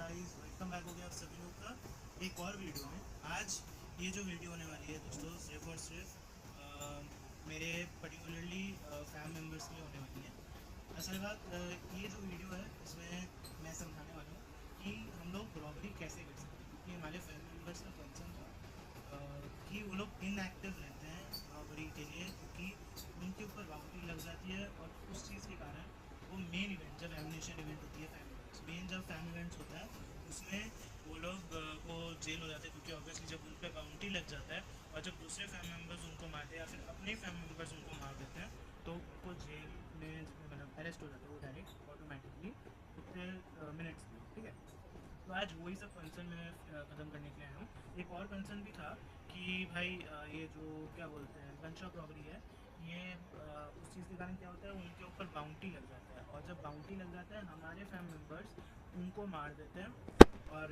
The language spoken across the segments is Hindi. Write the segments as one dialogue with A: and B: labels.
A: गाइस, वेलकम बैक हो गया आप सभी लोग का एक और वीडियो में। आज ये जो वीडियो होने वाली है दोस्तों, सिर्फ और सिर्फ मेरे पर्टिकुलरली फैमिली मेम्बर्स के लिए होने वाली है। असल बात ये जो वीडियो है इसमें मैं समझाने वाला हूँ कि हम लोग रॉबरी कैसे कर सकते हैं, क्योंकि हमारे फैमिली मेम्बर्स का कंसर्न था कि वो लोग इनएक्टिव रहते हैं रॉबरी के लिए, क्योंकि उनके ऊपर बाउंड्री लग जाती है और उस चीज़ के कारण वो मेन इवेंट जब एमिनेशन इवेंट होती है, फैमिली मेन जब फैमिली इवेंट्स होता है उसमें वो लोग को जेल हो जाते हैं, क्योंकि ऑब्वियसली जब उन पर बाउंड्री लग जाता है और जब दूसरे फैमिली मेम्बर्स उनको मारते हैं या फिर अपने फैमिली मेम्बर्स उनको मार देते हैं तो उनको जेल में मतलब अरेस्ट हो जाता है वो डायरेक्ट ऑटोमेटिकली उतने मिनट्स में। ठीक है, तो आज वही सब कंसर्न मैं ख़त्म करने के लिए आया हूँ। एक और कंसर्न भी था कि भाई ये जो क्या बोलते हैं गन शॉप रॉबरी है, ये उस चीज़ के कारण क्या होता है, उनके ऊपर बाउंटी लग जाता है और जब बाउंटी लग जाता है हमारे फैमिली मेम्बर्स उनको मार देते हैं और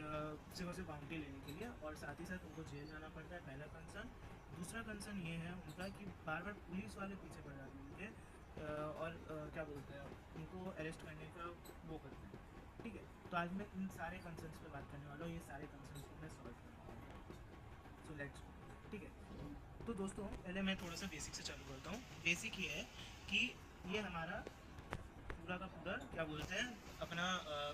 A: सिर्फ और सिर्फ बाउंटी लेने के लिए, और साथ ही साथ उनको जेल जाना पड़ता है, पहला कंसर्न। दूसरा कंसर्न ये है उनका कि बार बार पुलिस वाले पीछे पड़ जाते हैं उनके और क्या बोलते हैं उनको अरेस्ट करने का वो करते हैं। ठीक है, तो आज मैं इन सारे कंसर्न्स पे बात करने वाला हूँ, ये सारे कंसर्न्स को मैं सॉल्व करने वाला हूँ। So let's go. ठीक है, तो दोस्तों पहले मैं थोड़ा सा बेसिक से चालू करता हूँ। बेसिक ये है कि ये हमारा पूरा का पूरा क्या बोलते हैं अपना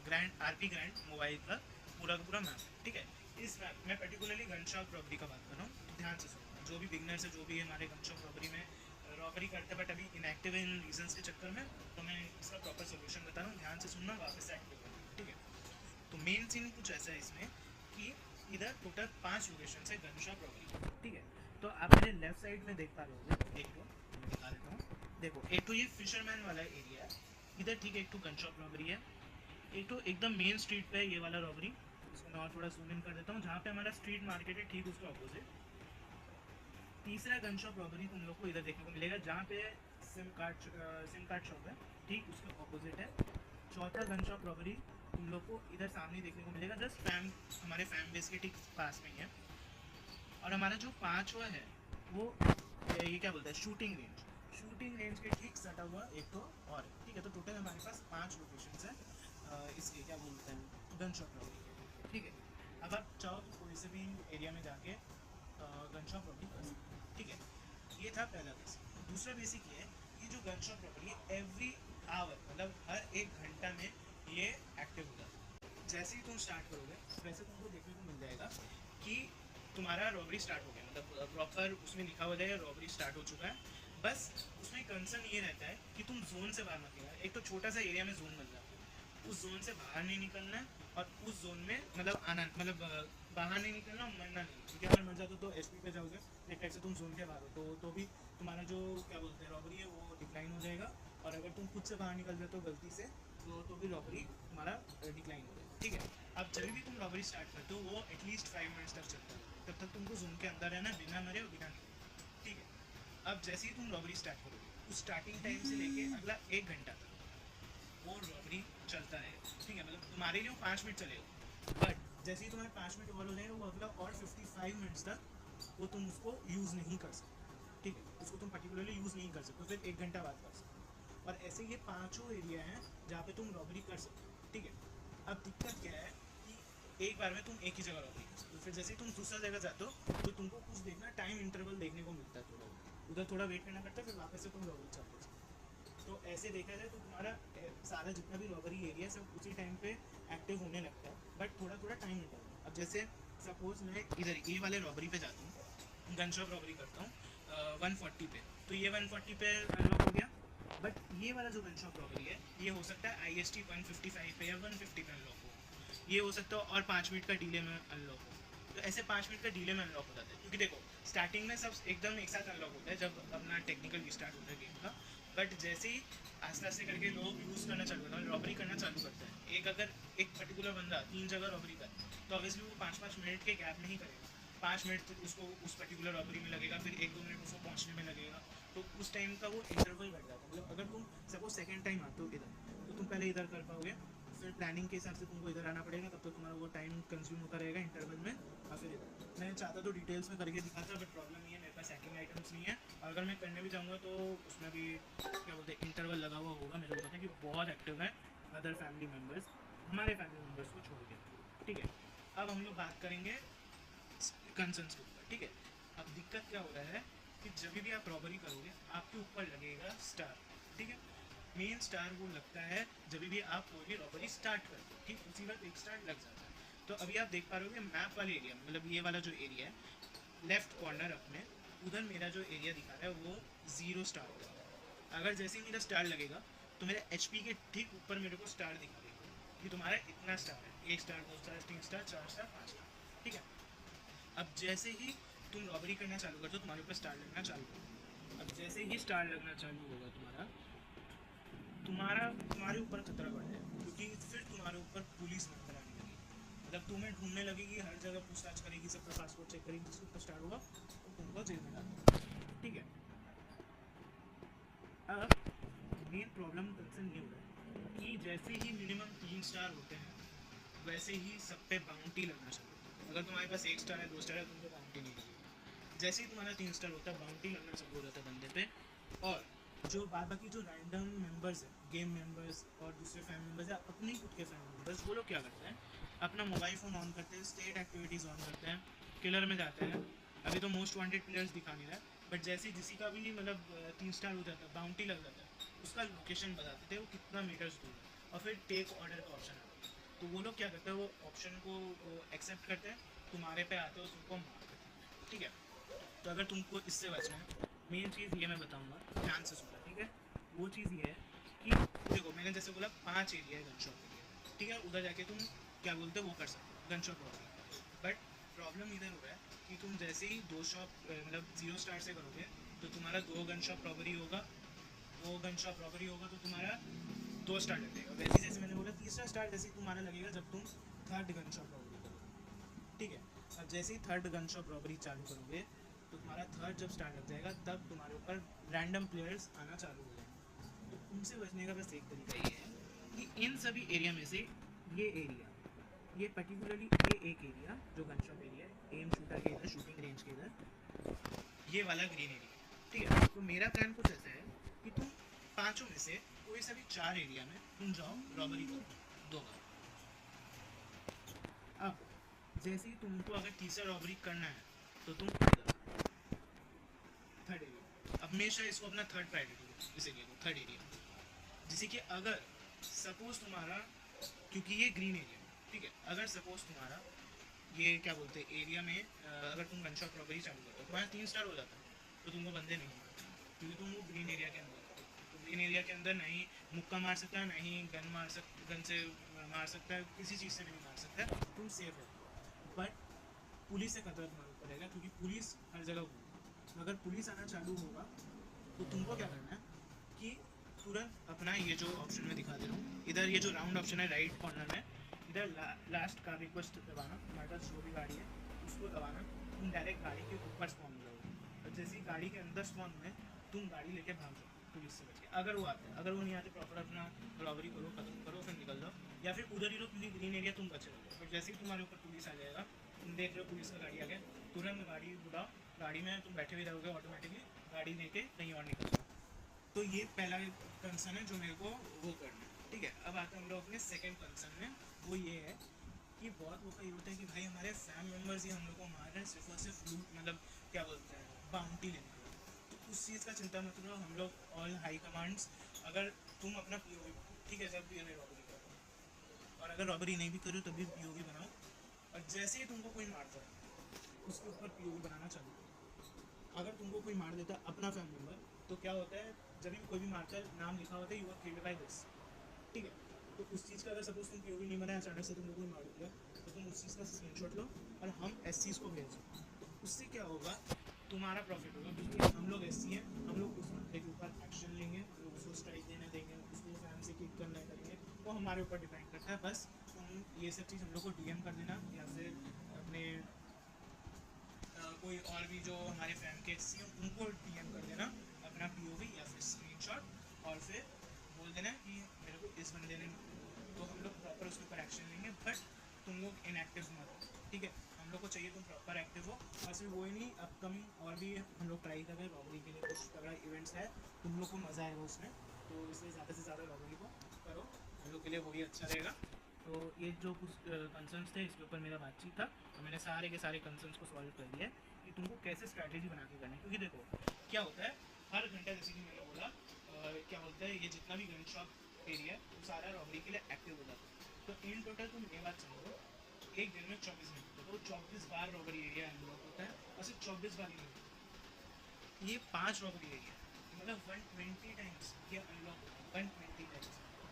A: ग्रैंड आरपी ग्रैंड मोबाइल का पूरा मैप है। ठीक है, इस मैप में पर्टिकुलरली गन शॉप रॉबरी का बात कर रहा हूँ, तो ध्यान से सुनना। जो भी बिगनर्स है, जो भी हमारे गन शॉप रॉबरी में रॉबरी करते हैं बट अभी इनएक्टिव इन रीजंस के चक्कर में, तो मैं इसका प्रॉपर सोल्यूशन बता रहा हूँ, ध्यान से सुनना, वापस से एक्टिव करना। ठीक है, तो मेन सीन कुछ ऐसा है इसमें कि इधर टोटल 5 लोकेशन है गन शॉप रॉबरी। ठीक है, तो आप मेरे लेफ्ट साइड में देख पा रहे होंगे, एक तो मैं दिखा देता हूँ। देखो, एक तो ये फिशरमैन वाला एरिया है इधर। ठीक है, एक तो गन शॉप रॉबरी है, एक तो एकदम मेन स्ट्रीट पे है ये वाला रॉबरी। इसको मैं और थोड़ा जूम इन कर देता हूँ, जहाँ पे हमारा स्ट्रीट मार्केट है ठीक उसके ऑपोजिट। तीसरा गन शॉप रॉबरी तुम लोग को इधर देखने को मिलेगा, जहाँ पे सिम कार्ड शॉप है ठीक उसके ऑपोजिट है। चौथा गन शॉप रॉबरी तुम लोग को इधर सामने देखने को मिलेगा, जस्ट हमारे फैम बेस के ठीक पास में ही है। और हमारा जो पांचवा है वो ये क्या बोलते हैं शूटिंग रेंज के ठीक सटा हुआ एक तो और। ठीक है, तो टोटल हमारे पास 5 लोकेशंस हैं इसके क्या बोलते हैं गन शॉप रॉबरी के। ठीक है, अब आप चाहो तो कोई से भी एरिया में जाके गन शॉप रॉबरी कर सकते हैं। ठीक है, ये था पहला बेसिक। दूसरा बेसिक ये है कि जो गन शॉप रॉबरी है एवरी आवर मतलब हर 1 घंटा में ये एक्टिव होता है। जैसे ही तुम स्टार्ट करोगे वैसे तुमको देखने को मिल जाएगा कि तुम्हारा रॉबरी स्टार्ट हो गया, मतलब प्रॉपर उसमें लिखा हुआ है रॉबरी स्टार्ट हो चुका है। बस उसमें कंसर्न ये रहता है कि तुम जोन से बाहर मत निकलना। एक तो छोटा सा एरिया में जोन बन जाता है, उस जोन से बाहर नहीं निकलना है और उस जोन में मतलब आना मतलब बाहर नहीं निकलना, मरना नहीं, क्योंकि अगर मर जाते तो एसपी पे जाओगे, एक टाइप से तुम जोन के बाहर हो तो भी तुम्हारा जो क्या बोलते हैं रॉबरी है वो डिक्लाइन हो जाएगा। और अगर तुम खुद से बाहर निकल जाते हो गलती से तो भी रॉबरी तुम्हारा डिक्लाइन हो जाएगा। ठीक है, अब जब भी तुम रॉबरी स्टार्ट करते हो वो एटलीस्ट 5 मिनट्स तक चलता है, तब तक तुमको जोन के अंदर रहना बिना मरे और बिना निकले। ठीक है, अब जैसे ही तुम रॉबरी स्टार्ट करोगे उस स्टार्टिंग टाइम से लेके अगला 1 घंटा तक वो रॉबरी चलता है। ठीक है, मतलब तुम्हारे लिए वो 5 मिनट चलेगा, बट जैसे ही तुम्हारे 5 मिनट ओवर हो जाएगा वो अगला और 55 मिनट्स तक वो तुम उसको यूज़ नहीं कर सकते। ठीक है, उसको तुम पर्टिकुलरली यूज़ नहीं कर सकते, फिर 1 घंटा बाद कर सकते हो। और ऐसे ये पांचों एरिया हैं जहाँ पे तुम रॉबरी कर सकते हो। ठीक है, अब दिक्कत क्या है कि एक बार में तुम एक ही जगह रॉबरी कर सकते हो, फिर जैसे ही तुम दूसरा जगह जाते हो तो तुमको कुछ देखना टाइम इंटरवल देखने को मिलता है, थोड़ा उधर थोड़ा वेट करना पड़ता है, फिर वापस से तुम रॉबरी चालू हो। तो ऐसे देखा जाए तो तुम्हारा सारा जितना भी रॉबरी एरिया सब उसी टाइम पे एक्टिव होने लगता है, बट थोड़ा थोड़ा टाइम इंटरवल। अब जैसे सपोज मैं इधर ये वाले रॉबरी पे जाता हूँ, गन शॉप रॉबरी करता हूँ 140 पे, तो ये 140 पे अनलॉक हो गया। बट ये वाला जो गन शॉप रॉबरी है ये हो सकता है IST 155 पे या 150 पे अनलॉक हो, ये हो सकता है और 5 मिनट का डिले में अनलॉक हो। तो ऐसे 5 मिनट का डिले में अनलॉक हो जाता है, क्योंकि देखो स्टार्टिंग में सब एकदम एक साथ अनलॉक होता है जब अपना टेक्निकल स्टार्ट होता है गेम का। बट जैसे ही आस्ते आस्ते करके लोग यूज़ करना चालू करते हैं, रॉबरी करना चालू करते हैं, एक अगर एक पर्टिकुलर बंदा 3 जगह रॉबरी करे तो ऑब्वियसली वो 5-5 मिनट के गैप में ही करेगा। 5 मिनट तो उसको उस पर्टिकुलर रॉबरी में लगेगा, फिर 1-2 मिनट उसको पहुंचने में लगेगा, तो उस टाइम का वो इंटरवल बढ़ जाता है। मतलब अगर तुम सपोज सेकंड टाइम आते हो इधर तो तुम पहले इधर कर पाओगे, फिर प्लानिंग के हिसाब से तुमको इधर आना पड़ेगा, तब तो तुम्हारा वो टाइम कंज्यूम होता रहेगा इंटरवल में। और फिर इधर मैं चाहता तो डिटेल्स में करके दिखाता, बट प्रॉब्लम ये है मेरे पास हैकिंग आइटम्स नहीं है, और अगर मैं करने भी जाऊँगा तो उसमें भी क्या बोलते हैं इंटरवल लगा हुआ होगा। मेरे को पता है कि बहुत एक्टिव है अदर फैमिली मेम्बर्स, हमारे फैमिली मेम्बर्स को छोड़ के। ठीक है, अब हम लोग बात करेंगे कंसर्न्स के ऊपर। ठीक है, अब दिक्कत क्या हो रहा है कि जब भी आप रॉबरी करोगे आपके ऊपर लगेगा स्टार। ठीक है, मेन स्टार वो लगता है जब भी आप कोई भी रॉबरी स्टार्ट करते हो, ठीक उसी वक्त एक स्टार लग जाता है। तो अभी आप देख पा रहे हो मैप वाले एरिया, मतलब ये वाला जो एरिया है लेफ्ट कॉर्नर अपने, उधर मेरा जो एरिया दिखा रहा है वो 0 स्टार होगा। अगर जैसे ही मेरा स्टार लगेगा तो मेरे एच के ठीक ऊपर मेरे को स्टार दिखा देगा कि तुम्हारा इतना स्टार है, 1 star 2 star 3 star 4 star 5 star. ठीक है, अब जैसे ही तुम रॉबरी करना चालू कर दो तुम्हारे ऊपर स्टार लगना चालू होगा। अब जैसे ही स्टार लगना चालू होगा तुम्हारा तुम्हारा तुम्हारे ऊपर खतरा बढ़ जाएगा, क्योंकि फिर तुम्हारे ऊपर पुलिस नजर आने लगेगी, मतलब तुम्हें ढूंढने लगेगी, हर जगह पूछताछ करेगी, सबका पासपोर्ट चेक करेगी, जिसके ऊपर स्टार होगा तो तुमको जेल में डाल देगा। ठीक है, अब मेन प्रॉब्लम कंसर्न ये हो रहा है कि जैसे ही मिनिमम 3 स्टार होते हैं वैसे ही सब पे बाउंटी लगना शुरू होता है। अगर तुम्हारे पास 1 स्टार है 2 स्टार है तुमको बाउंटी नहीं लगेगी। जैसे ही तुम्हारा 3 स्टार होता है बाउंटी लगना शुरू हो जाता है बंदे पे। और जो बाद बाकी जो रैंडम मेंबर्स है, गेम मेंबर्स और दूसरे फैमिली मेंबर्स है, अपने खुद के फैमिली मेंबर्स, वो लोग क्या करते हैं अपना मोबाइल फ़ोन ऑन करते हैं, स्टेट एक्टिविटीज़ ऑन करते हैं, किलर में जाते हैं। अभी तो मोस्ट वांटेड प्लेयर्स दिखा नहीं रहा है, बट जैसे किसी का भी मतलब 3 स्टार हो जाता है बाउंटी लग जाता है, उसका लोकेशन बताते थे वो कितना मीटर्स दूर है, और फिर टेक ऑर्डर का ऑप्शन आता है। तो वो लोग क्या करते हैं वो ऑप्शन को एक्सेप्ट करते हैं, तुम्हारे पे आते हो तुमको मार देते हैं। ठीक है, तो अगर तुमको इससे बचना है मेन चीज़ ये मैं बताऊंगा, ध्यान से सुनना। ठीक है, वो चीज़ ये है कि देखो मैंने जैसे बोला 5 एरिया है गन शॉप एरिया। ठीक है, उधर जाके तुम क्या बोलते हो वो कर सकते हो gun shop robbery. But problem इधर हो रहा है कि तुम जैसे ही 2 शॉप मतलब 0 स्टार से करोगे तो तुम्हारा 2 गन शॉप रॉबरी होगा, 2 गन शॉप रॉबरी होगा तो तुम्हारा 2 स्टार लगेगा। वैसे जैसे मैंने बोला तीसरा स्टार जैसे ही तुम्हारा लगेगा जब तुम थर्ड गन शॉप रॉबरी करोगे। ठीक है, अब जैसे ही थर्ड गन शॉप रॉबरी चालू करोगे तो तुम्हारा थर्ड जब स्टार्ट लग जाएगा तब तुम्हारे ऊपर रैंडम प्लेयर्स आना चालू हो जाएंगे। तो उनसे बचने का बस एक तरीका ये है कि इन सभी एरिया में से ये एरिया, ये पर्टिकुलरली ये एक एरिया जो गन शॉप एरिया है, एम शूटर के इधर, शूटिंग रेंज के इधर, ये वाला ग्रीन एरिया। ठीक है, तो मेरा प्लान कुछ ऐसा है कि तुम पांचों में से कोई सा भी 4 एरिया में तुम जाओ रॉबरी करो 2 बार। अब जैसे ही तुमको अगर तीसरा रॉबरी करना है तो तुम थर्ड एरिया, हमेशा इसको अपना थर्ड प्रायोरिटी दो, इस एरिया को थर्ड एरिया। जैसे कि अगर सपोज तुम्हारा, क्योंकि ये ग्रीन एरिया है, ठीक है, अगर सपोज तुम्हारा ये क्या बोलते हैं एरिया में अगर तुम गन शॉट रॉबरी चालू करो तुम्हारा 3 स्टार हो जाता है तो तुमको बंदे नहीं मारते, क्योंकि तुम वो ग्रीन एरिया के अंदर हो। तो ग्रीन एरिया के अंदर नहीं मुक्का मार सकता है, नहीं गन से मार सकता है, किसी चीज़ से भी नहीं मार सकता है, तुम सेफ हो। बट पुलिस से खतरा तुम्हारे ऊपर रहेगा, क्योंकि पुलिस हर जगह होगी। अगर पुलिस आना चालू होगा तो तुमको क्या करना है कि तुरंत अपना ये जो ऑप्शन में दिखा दे रहा हूँ इधर, ये जो राउंड ऑप्शन है राइट कॉर्नर में, इधर लास्ट का रिक्वेस्ट दबाना, तुम्हारे पास जो भी गाड़ी है उसको दबाना, तुम डायरेक्ट गाड़ी के ऊपर स्पॉन हो जाओगे। और जैसे ही गाड़ी के अंदर स्पॉन हुए तुम गाड़ी लेके भाग जाओ पुलिस से बच के। अगर वो आते हैं, अगर वो नहीं आते प्रॉपर अपना रॉबरी करो, खत्म करो, फिर निकल जाओ, या फिर उधर ही रहो क्योंकि ग्रीन एरिया तुम बचे रहो। बट जैसे ही तुम्हारे ऊपर पुलिस आ जाएगा, तुम देख रहे हो पुलिस का गाड़ी आ गया, तुरंत गाड़ी बुलाओ, गाड़ी में तुम बैठे हुए रहोगे ऑटोमेटिकली, गाड़ी लेके कहीं और निकल जाओ। तो ये पहला कंसर्न है जो मेरे को वो करना है। ठीक है, अब आते हैं हम लोग अपने सेकंड कंसर्न में, वो ये है कि बहुत लोग का ये होता है कि भाई हमारे फैमिली मेम्बर्स ही हम लोग को मार रहे हैं सिर्फ और सिर्फ लूट, मतलब क्या बोलते हैं बाउंटी लेने के लिए। तो उस चीज़ का चिंता मत करो, हम लोग ऑल हाई कमांड्स, अगर तुम अपना पीओवी, ठीक है, जब भी हमें रॉबरी करो, और अगर रॉबरी नहीं भी करो तब भी पीओवी बनाओ, और जैसे ही तुमको कोई मारता है उसके ऊपर पीओवी बनाना चालू करो। अगर तुमको कोई मार देता है अपना फैमिली मेम्बर, तो क्या होता है जब भी कोई भी मारता है नाम लिखा होता है you are killed by this. ठीक है, तो उस चीज़ का अगर सपोज तुम पीओवी नहीं बनाया, अचानक से तुमको कोई मार दिया, तो तुम उस चीज़ का स्क्रीनशॉट लो और हम एस चीज़ को भेज दो। तो उससे क्या होगा तुम्हारा प्रॉफिट होगा, क्योंकि हम लोग एस हैं, हम लोग उस बंदे के ऊपर एक्शन लेंगे, हम लोग उसको स्ट्राइक देने देंगे, उसको फैन से किक करना करेंगे, वो हमारे ऊपर डिपेंड करता है। बस तुम ये सब चीज़ हम लोग को डीएम कर देना, या फिर अपने कोई और भी जो हमारे फैन के एस हैं उनको डीएम कर देना अपना पीओवी या फिर स्क्रीनशॉट, और फिर बोल देना कि मेरे को इस बंदे ने, तो हम लोग प्रॉपर उसके ऊपर एक्शन लेंगे। बट तुम लोग इनएक्टिव मत हो, ठीक है, हम लोग को चाहिए तुम प्रॉपर एक्टिव हो। और सिर्फ वही नहीं, अपकमिंग और भी हम लोग ट्राई कर रहे हैं रॉबरी के लिए, कुछ तगड़ा इवेंट्स है, तुम लोग को मज़ा आएगा उसमें, तो इसलिए ज़्यादा से ज़्यादा रॉबरी को करो, हम लोग के लिए वही अच्छा रहेगा। तो ये जो कुछ कंसर्न्स थे इसके ऊपर मेरा बातचीत था, और मैंने सारे के सारे कंसर्न्स को सॉल्व कर दिया है कि तुमको कैसे स्ट्रैटेजी बना के करना है। क्योंकि देखो क्या होता है, हर घंटा जैसे कि मैंने बोला क्या बोलते हैं, ये जितना भी गन शॉप एरिया है वो सारा रॉबरी के लिए एक्टिव हो जाता है। तो इन टोटल तुम ये बात समझो, एक दिन में 24 घंटे, तो 24 बार रॉबरी एरिया अनलॉक होता है, और सिर्फ 24 बार ही नहीं, ये 5 रॉबरी एरिया मतलब 120 टाइम्स ये अनलॉक होता है, 120 टाइम्स।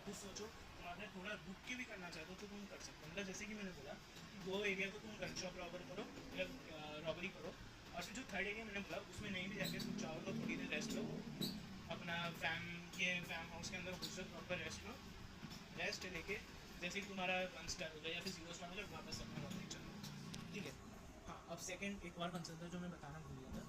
A: तो सोचो तुम अगर थोड़ा रुक के भी करना चाहते हो तो तुम कर सकते हो। मतलब जैसे कि मैंने बोला कि 2 एरिया को तुम गन शॉप रॉबर करो, मतलब रॉबरी करो, और फिर जो थर्ड एरिया मैंने बोला उसमें नहीं भी जाके तुम चाहो तो थोड़ी देर रेस्ट लो, अपना फैम हाउस के अंदर घुस प्रॉपर रेस्ट लो, रेस्ट लेके जैसे कि तुम्हारा 1 स्टार हो गया या फिर 0 स्टार हो गया, वापस अपना रॉबरी चलो, ठीक है। हाँ, अब सेकंड एक और कंसर्न था जो मैं बताना भूल गया था।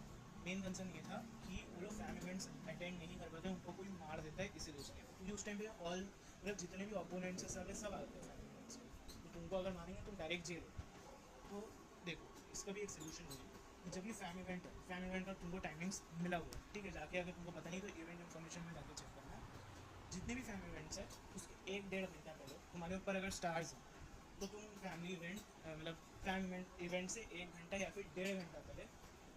A: मेन कंसर्न ये था कि वो लोग फैम इवेंट्स अटेंड नहीं कर पाते, उनको कोई मार देता है इसीलिए उसके, क्योंकि उस टाइम पे ऑल मतलब जितने भी ओपोनेंट्स हैं सब आते हैं फैम इवेंट्स में, तो तुमको अगर मारेंगे तुम डायरेक्ट जेल हो। तो देखो इसका भी एक सोल्यूशन है कि जब ये फैम इवेंट है, फैम इवेंट का तुमको टाइमिंग्स मिला हुआ है, ठीक है, जाके अगर तुमको पता नहीं तो इवेंट इन्फॉर्मेशन में जाके चेक करना है। जितने भी फैम इवेंट्स है उसके 1-1.5 घंटा पहले तुम्हारे ऊपर अगर स्टार्स हैं तो तुम फैमिली इवेंट मतलब फैम इवेंट से 1 घंटा या फिर 1.5 घंटा पहले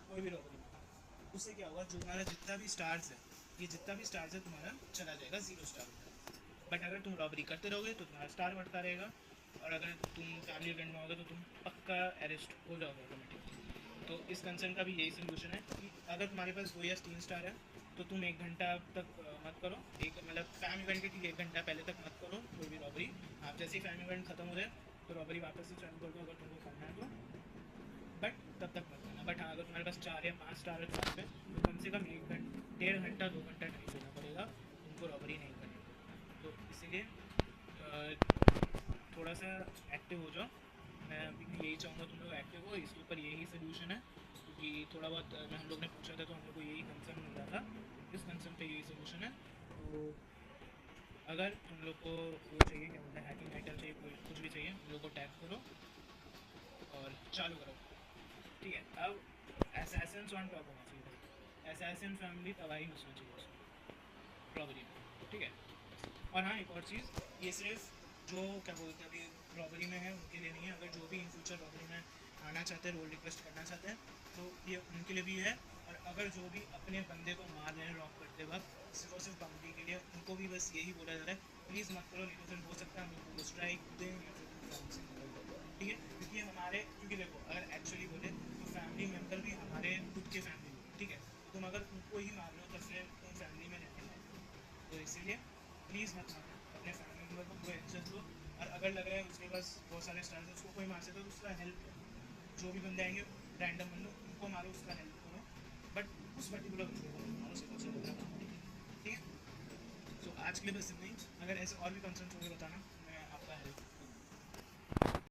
A: कोई भी रॉबरी मत। उससे क्या होगा, जो तुम्हारा जितना भी स्टार्स है, ये जितना भी स्टार्स है तुम्हारा चला जाएगा 0 स्टार होगा। बट अगर तुम रॉबरी करते रहोगे तो तुम्हारा स्टार बढ़ता रहेगा, और अगर तुम फैमिली इवेंट में होगे तो तुम पक्का अरेस्ट हो जाओगे ऑटोमेटिक। तो इस कंसर्न का भी यही सोल्यूशन है कि अगर तुम्हारे पास 2 या 3 स्टार है तो तुम 1 घंटा तक मत करो, एक मतलब फैम इवेंट के ठीक 1 घंटा पहले तक मत करो कोई भी रॉबरी। आप जैसे ही फैम इवेंट खत्म हो जाए तो रॉबरी वापस से चालू कर दो अगर तुमको करना है तो, बट तब तक मत करना। बट हाँ, अगर तुम्हारे पास 4 या 5 स्टार है तुम्हारे पे तो कम से कम 1 घंटा 1.5 घंटा 2 घंटा टाइम देना पड़ेगा तुमको रॉबरी नहीं करनी। तो इसीलिए थोड़ा सा एक्टिव हो जाओ। मैं अभी भी यही चाहूँगा तुम लोग एक्टिव हो, इसके ऊपर यही सोल्यूशन है। क्योंकि थोड़ा बहुत हम लोग ने पूछा था तो हम लोग को यही कंसर्न मिल रहा था, इस कंसर्न पे यही सोल्यूशन है। तो अगर तुम लोग को वो चाहिए क्या बोलते हैं, हैकिंग आइटम चाहिए, कोई कुछ भी चाहिए, हम लोग को टैग करो और चालू करो, ठीक है। अब असैसिन्स ऑन टॉप होना चाहिए भाई, असैसिन फैमिली तबाही मचना चाहिए उसमें रॉबरी में, ठीक है। और हाँ, एक और चीज़, ये सिर्फ जो क्या बोलते हैं अभी रॉबरी में है उनके लिए नहीं है, अगर जो भी इन फ्यूचर रॉबरी में आना चाहते हैं, रोल रिक्वेस्ट करना चाहते हैं तो ये उनके लिए भी है। और अगर जो भी अपने बंदे को मार रहे हैं रॉब करते वक्त सिर्फ और सिर्फ बाउंड्री के लिए, उनको भी बस यही बोला जा रहा है प्लीज़ मत करो, नहीं तो फिर हो सकता है हम लोग स्ट्राइक दें या फिर फैमिली से निकल जाए, ठीक है। क्योंकि हमारे, क्योंकि देखो अगर एक्चुअली बोले तो फैमिली मेम्बर भी हमारे खुद के फैमिली में, ठीक है। तुम अगर उनको ही मार रहे हो तो फिर तुम फैमिली में रहने लायक हो। तो इसीलिए प्लीज़ मत मारो अपने फैमिली मेम्बर को, पूरा इज्जत दो। और अगर लग रहा है उसके पास बहुत सारे स्टार्स है उसको कोई मार सकता है तो उसका हेल्प करो। जो भी बंदे आएंगे रैंडम बंदो उनको मारो, उसका हेल्प करो, बट उस पर्टिकुलर बंदे को मत मारो, सिर्फ और सिर्फ अपना काम, ठीक है। तो आज के लिए बस इतना ही। अगर ऐसे और भी कंसर्न होंगे बताना।